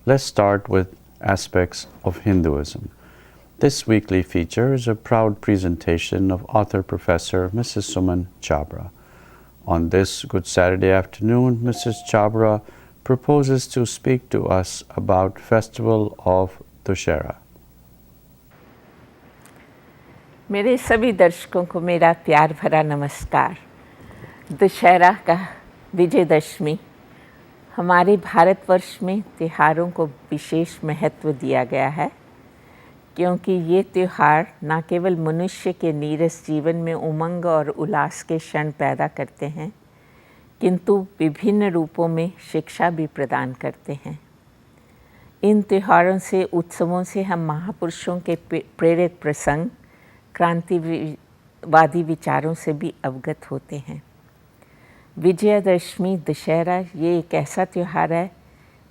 Let's start with aspects of Hinduism. This weekly feature is a proud presentation of author Professor Mrs. Suman Chabra. On this Good Saturday afternoon, Mrs. Chabra proposes to speak to us about Festival of Dussehra. मेरे सभी दर्शकों को मेरा प्यार भरा नमस्कार। दशहरा का विजयदशमी हमारे भारतवर्ष में त्योहारों को विशेष महत्व दिया गया है, क्योंकि ये त्यौहार न केवल मनुष्य के नीरस जीवन में उमंग और उल्लास के क्षण पैदा करते हैं, किंतु विभिन्न रूपों में शिक्षा भी प्रदान करते हैं। इन त्योहारों से, उत्सवों से हम महापुरुषों के प्रेरक प्रसंग, क्रांतिवादी विचारों से भी अवगत होते हैं। विजयादशमी दशहरा ये एक ऐसा त्यौहार है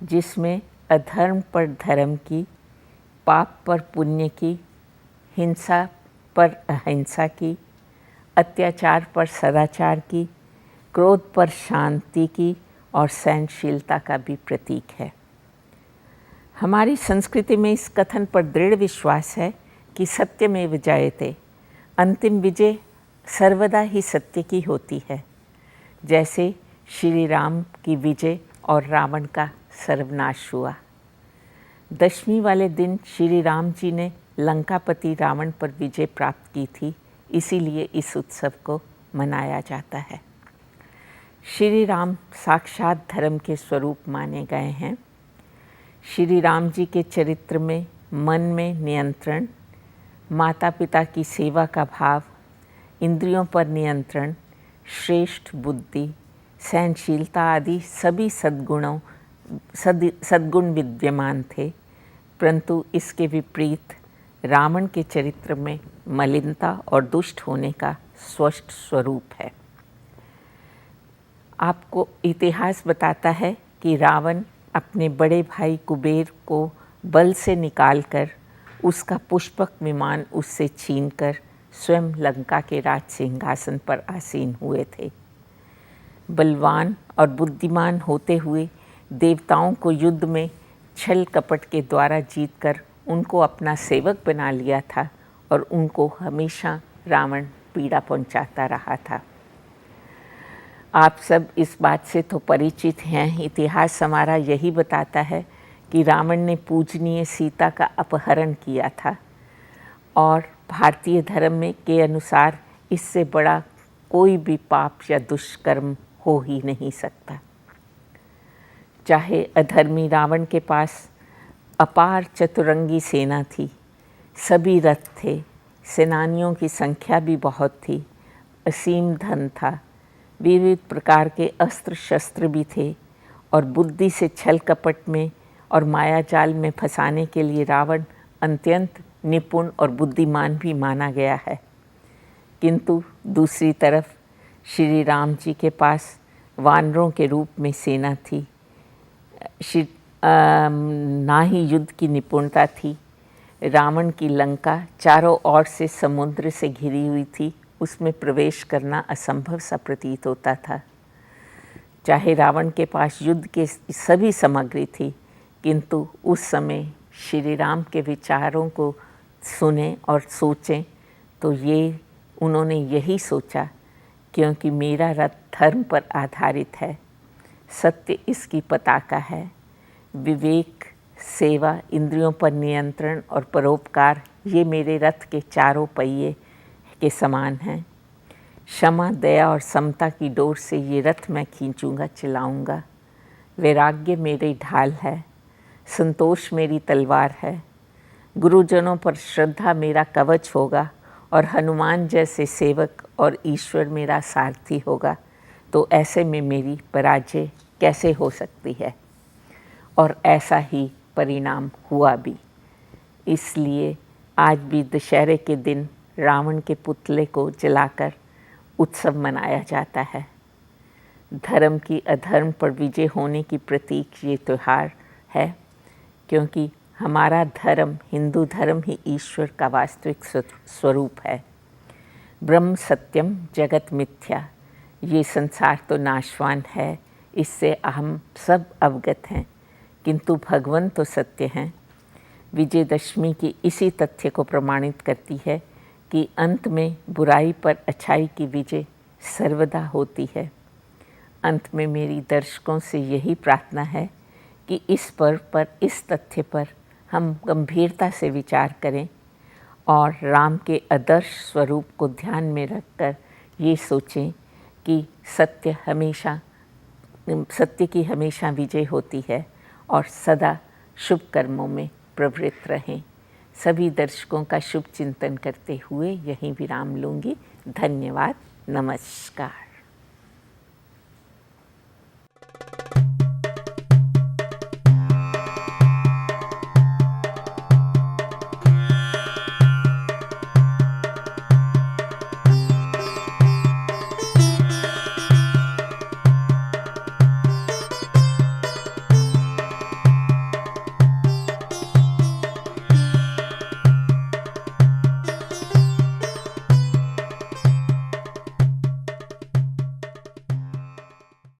जिसमें अधर्म पर धर्म की, पाप पर पुण्य की, हिंसा पर अहिंसा की, अत्याचार पर सदाचार की, क्रोध पर शांति की और सहनशीलता का भी प्रतीक है। हमारी संस्कृति में इस कथन पर दृढ़ विश्वास है कि सत्यमेव जयते, अंतिम विजय सर्वदा ही सत्य की होती है। जैसे श्री राम की विजय और रावण का सर्वनाश हुआ। दशमी वाले दिन श्री राम जी ने लंकापति रावण पर विजय प्राप्त की थी, इसीलिए इस उत्सव को मनाया जाता है। श्री राम साक्षात धर्म के स्वरूप माने गए हैं। श्री राम जी के चरित्र में मन में नियंत्रण, माता पिता की सेवा का भाव, इंद्रियों पर नियंत्रण, श्रेष्ठ बुद्धि, सहनशीलता आदि सभी सद्गुण विद्यमान थे, परंतु इसके विपरीत रावण के चरित्र में मलिनता और दुष्ट होने का स्पष्ट स्वरूप है। आपको इतिहास बताता है कि रावण अपने बड़े भाई कुबेर को बल से निकालकर उसका पुष्पक विमान उससे छीनकर स्वयं लंका के राज सिंहासन पर आसीन हुए थे। बलवान और बुद्धिमान होते हुए देवताओं को युद्ध में छल कपट के द्वारा जीतकर उनको अपना सेवक बना लिया था और उनको हमेशा रावण पीड़ा पहुंचाता रहा था। आप सब इस बात से तो परिचित हैं। इतिहास हमारा यही बताता है कि रावण ने पूजनीय सीता का अपहरण किया था और भारतीय धर्म में के अनुसार इससे बड़ा कोई भी पाप या दुष्कर्म हो ही नहीं सकता। चाहे अधर्मी रावण के पास अपार चतुरंगी सेना थी, सभी रथ थे, सेनानियों की संख्या भी बहुत थी, असीम धन था, विविध प्रकार के अस्त्र शस्त्र भी थे और बुद्धि से छल कपट में और मायाजाल में फंसाने के लिए रावण अत्यंत निपुण और बुद्धिमान भी माना गया है। किंतु दूसरी तरफ श्री राम जी के पास वानरों के रूप में सेना थी, ना ही युद्ध की निपुणता थी। रावण की लंका चारों ओर से समुद्र से घिरी हुई थी, उसमें प्रवेश करना असंभव सा प्रतीत होता था। चाहे रावण के पास युद्ध के सभी सामग्री थी, किंतु उस समय श्री राम के विचारों को सुने और सोचें तो उन्होंने यही सोचा, क्योंकि मेरा रथ धर्म पर आधारित है, सत्य इसकी पताका है, विवेक, सेवा, इंद्रियों पर नियंत्रण और परोपकार ये मेरे रथ के चारों पहिए के समान हैं। क्षमा, दया और समता की डोर से ये रथ मैं खींचूंगा, चलाऊंगा। वैराग्य मेरी ढाल है, संतोष मेरी तलवार है, गुरुजनों पर श्रद्धा मेरा कवच होगा और हनुमान जैसे सेवक और ईश्वर मेरा सारथी होगा। तो ऐसे में मेरी पराजय कैसे हो सकती है? और ऐसा ही परिणाम हुआ भी। इसलिए आज भी दशहरे के दिन रावण के पुतले को जलाकर उत्सव मनाया जाता है। धर्म की अधर्म पर विजय होने की प्रतीक ये त्यौहार है, क्योंकि हमारा धर्म, हिंदू धर्म ही ईश्वर का वास्तविक स्वरूप है। ब्रह्म सत्यम जगत मिथ्या, ये संसार तो नाशवान है, इससे हम सब अवगत हैं। किंतु भगवान तो सत्य हैं। विजयदशमी की इसी तथ्य को प्रमाणित करती है कि अंत में बुराई पर अच्छाई की विजय सर्वदा होती है। अंत में मेरी दर्शकों से यही प्रार्थना है कि इस पर्व पर, इस तथ्य पर हम गंभीरता से विचार करें और राम के आदर्श स्वरूप को ध्यान में रखकर ये सोचें कि सत्य की हमेशा विजय होती है और सदा शुभ कर्मों में प्रवृत्त रहें। सभी दर्शकों का शुभ चिंतन करते हुए यहीं विराम लूँगी। धन्यवाद। नमस्कार।